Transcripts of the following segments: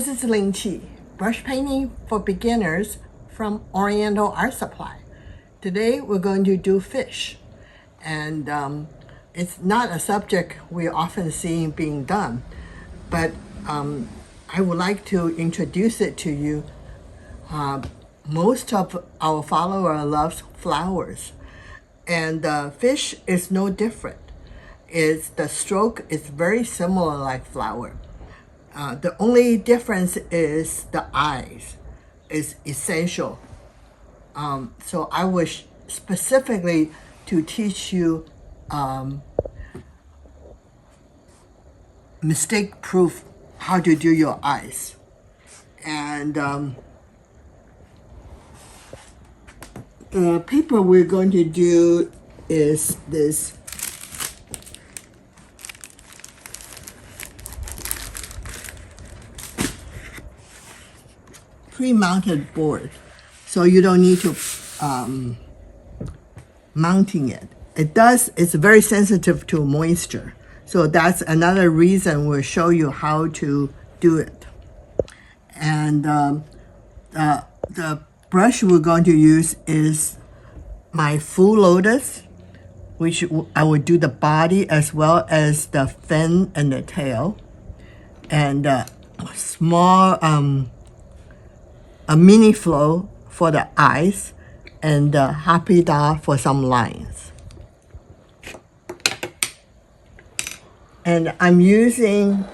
This is Ling Chi, brush painting for beginners from Oriental Art Supply. Today we're going to do fish, and it's not a subject we often see being done, but I would like to introduce it to you. Most of our followers love flowers, and fish is no different. The stroke is very similar like flower. The only difference is the eyes is essential. So I wish specifically to teach you mistake-proof how to do your eyes. And the paper we're going to do is this pre-mounted board, so you don't need to mounting it. It's very sensitive to moisture, so that's another reason we'll show you how to do it. And the brush we're going to use is my full Lotus, which I will do the body as well as the fin and the tail, and small a mini flow for the eyes, and a happy dot for some lines. And I'm using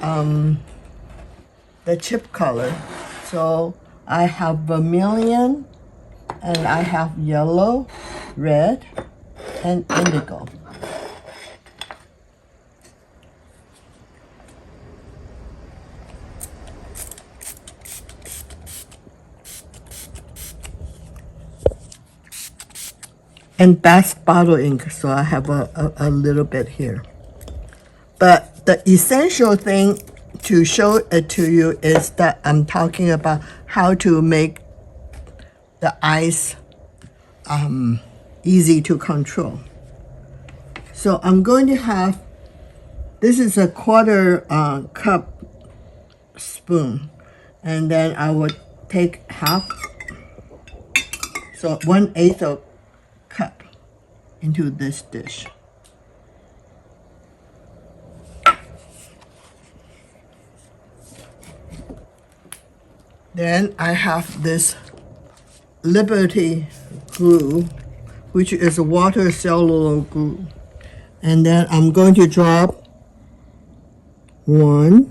the chip color. So I have Vermilion, and I have yellow, red, and indigo. And Bass bottle ink, so I have a little bit here. But the essential thing to show it to you is that I'm talking about how to make the eyes easy to control. So I'm going to have, this is a quarter cup spoon, and then I would take half, so 1/8 of cup into this dish. Then I have this Liberty glue, which is a water cellular glue. And then I'm going to drop 1,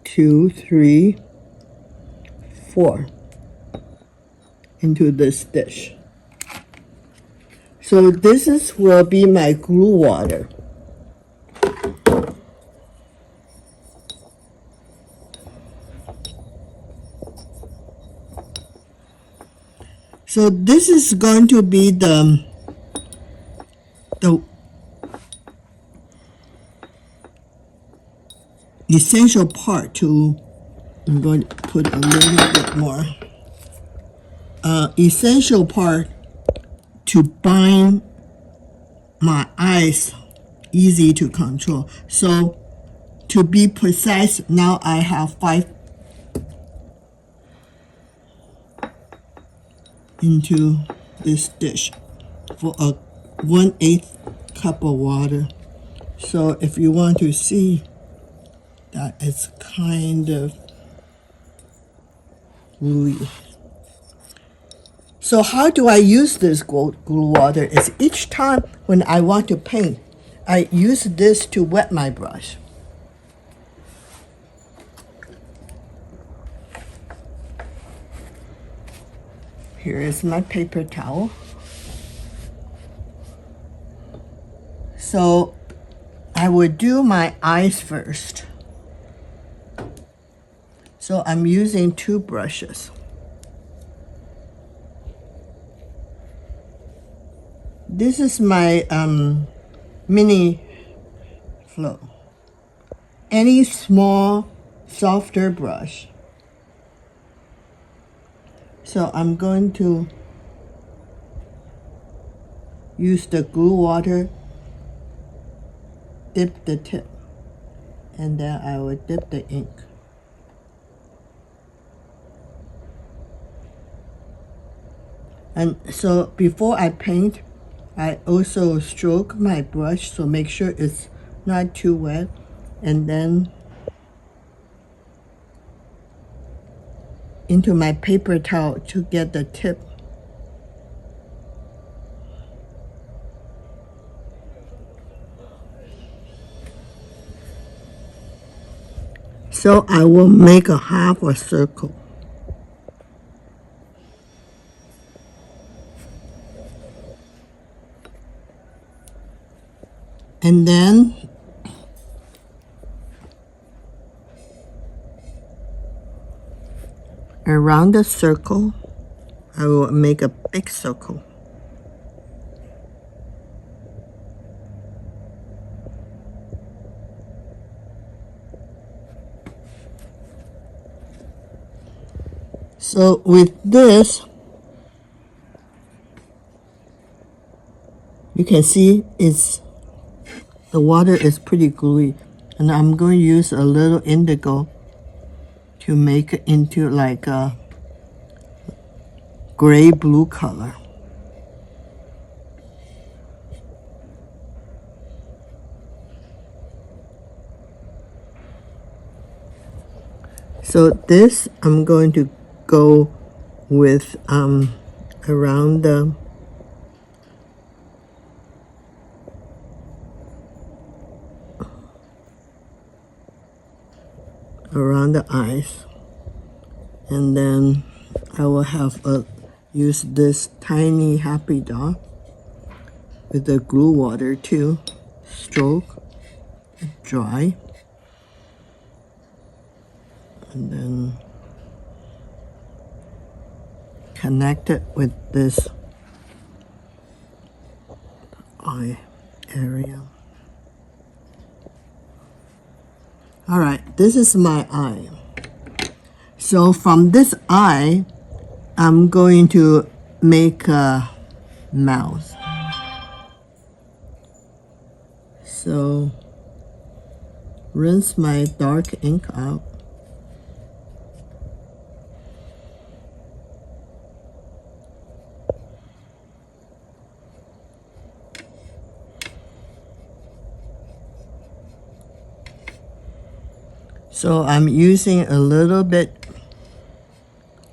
2, 3, 4 into this dish. So this will be my glue water. So this is going to be the essential part to, I'm going to put a little bit more. Essential part to bind my eyes easy to control. So to be precise, now I have 5 into this dish for a 1/8 cup of water. So if you want to see that it's kind of gluey. So how do I use this glue water? Is each time when I want to paint, I use this to wet my brush. Here is my paper towel. So I would do my eyes first. So I'm using 2 brushes. This is my mini flow. Any small, softer brush. So I'm going to use the glue water, dip the tip, and then I will dip the ink. And so before I paint, I also stroke my brush, so make sure it's not too wet, and then into my paper towel to get the tip. So I will make a half a circle. And then around the circle, I will make a big circle. So with this, you can see the water is pretty gluey, and I'm going to use a little indigo to make it into like a gray blue color. So this I'm going to go with around the eyes, and then I will have use this tiny happy dot with the glue water to stroke, dry, and then connect it with this eye area. All right, this is my eye. So from this eye, I'm going to make a mouth. So rinse my dark ink out. So I'm using a little bit,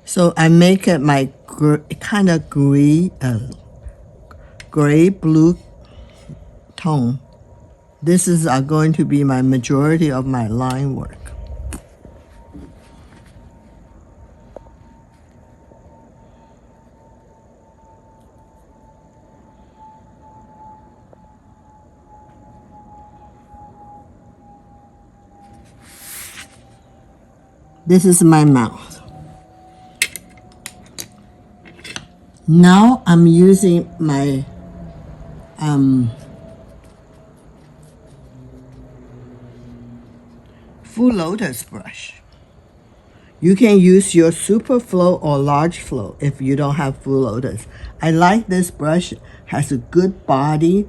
so I make it my kind of gray blue tone. This is going to be my majority of my line work. This is my mouth. Now I'm using my full lotus brush. You can use your super flow or large flow if you don't have full lotus. I like this brush, has a good body,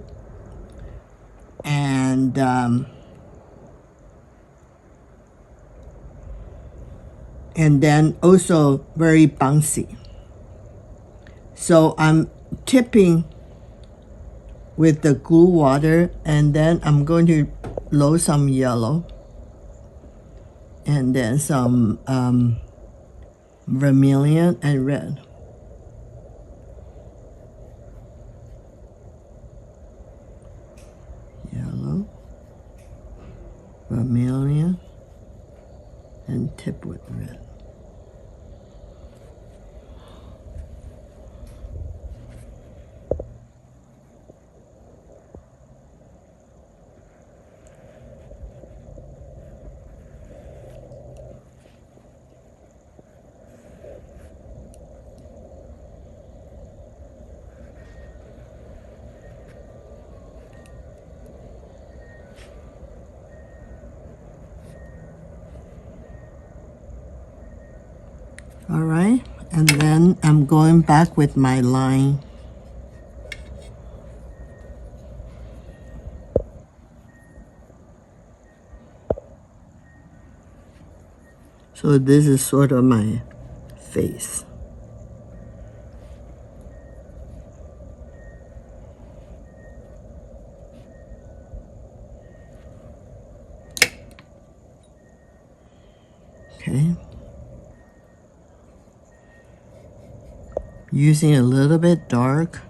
and then also very bouncy. So I'm tipping with the glue water, and then I'm going to load some yellow and then some vermilion and red. Yellow, vermilion, and tip with red. All right, and then I'm going back with my line. So this is sort of my face. using a little bit dark,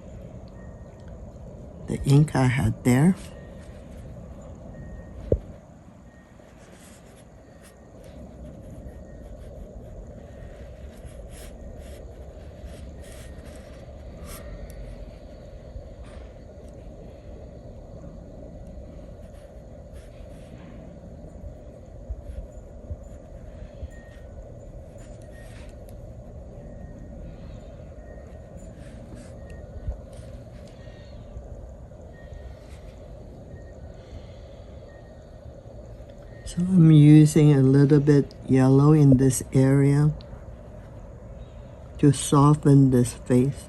the ink I had there. So I'm using a little bit yellow in this area to soften this face.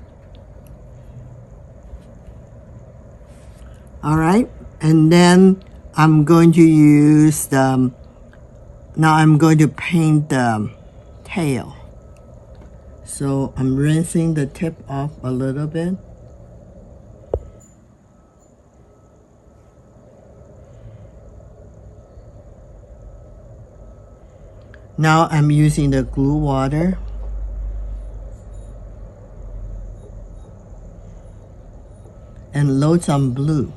All right, and then I'm going to use the, now I'm going to paint the tail. So I'm rinsing the tip off a little bit. Now I'm using the glue water. And load some blue.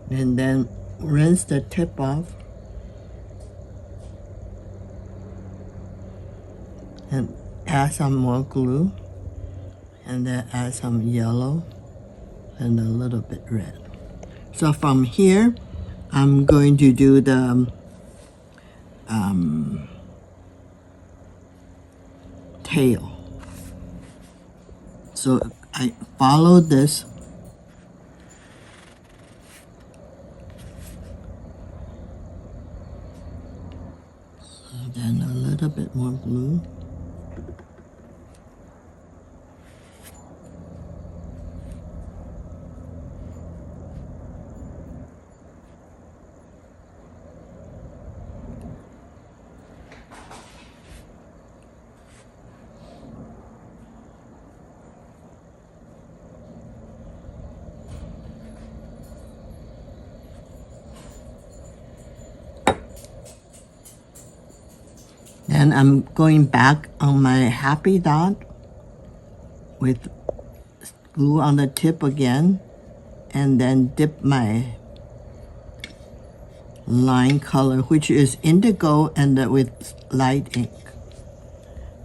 And then rinse the tip off. And add some more glue. And then add some yellow and a little bit red. So from here, I'm going to do the tail. So I follow this. And then a little bit more blue. And I'm going back on my happy dot with glue on the tip again, and then dip my line color, which is indigo, and with light ink.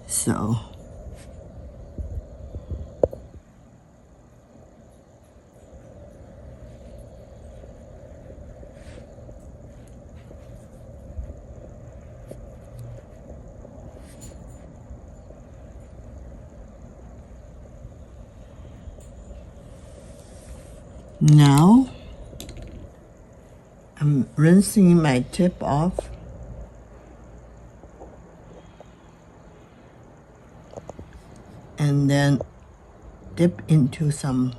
So now I'm rinsing my tip off. And then dip into some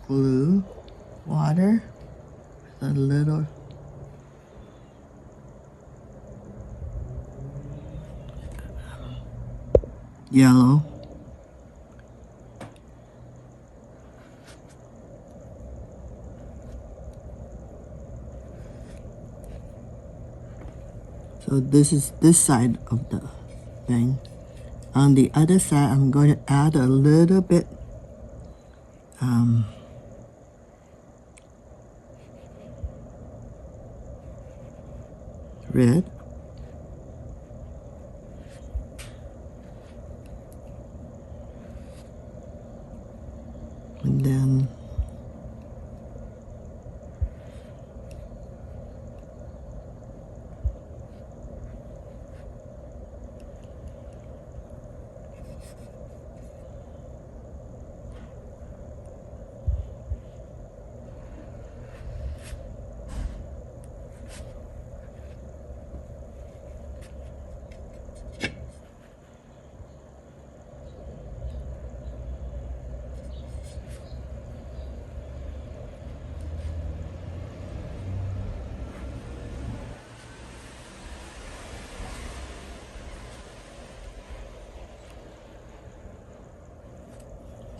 glue water with a little yellow. So this is this side of the thing. On the other side, I'm going to add a little bit red. And then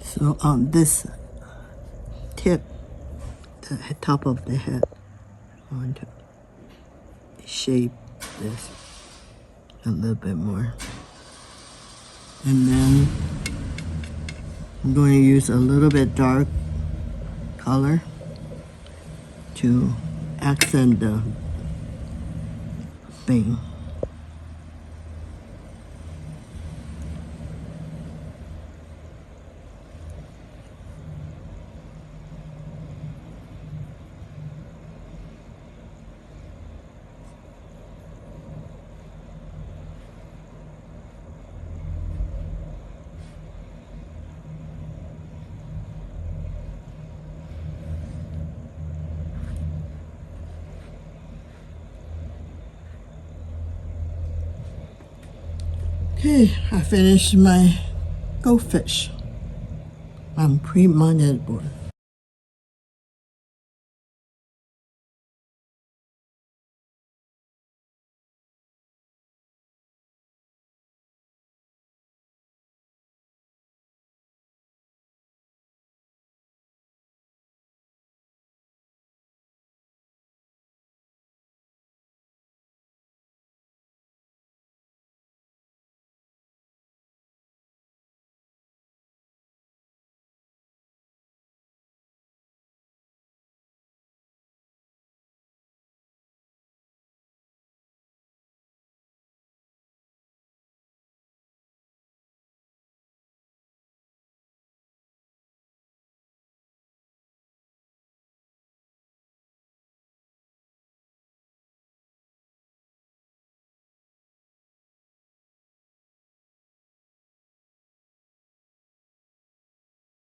so on this tip, the top of the head, I want to shape this a little bit more. And then I'm going to use a little bit dark color to accent the thing. Okay, I finished my goldfish on pre-mounted board.